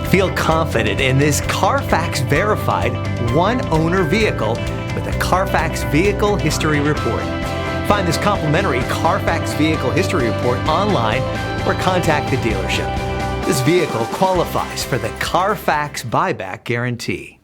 Feel confident in this Carfax verified one-owner vehicle with a Carfax Vehicle History Report. Find this complimentary Carfax Vehicle History Report online or contact the dealership. This vehicle qualifies for the Carfax Buyback Guarantee.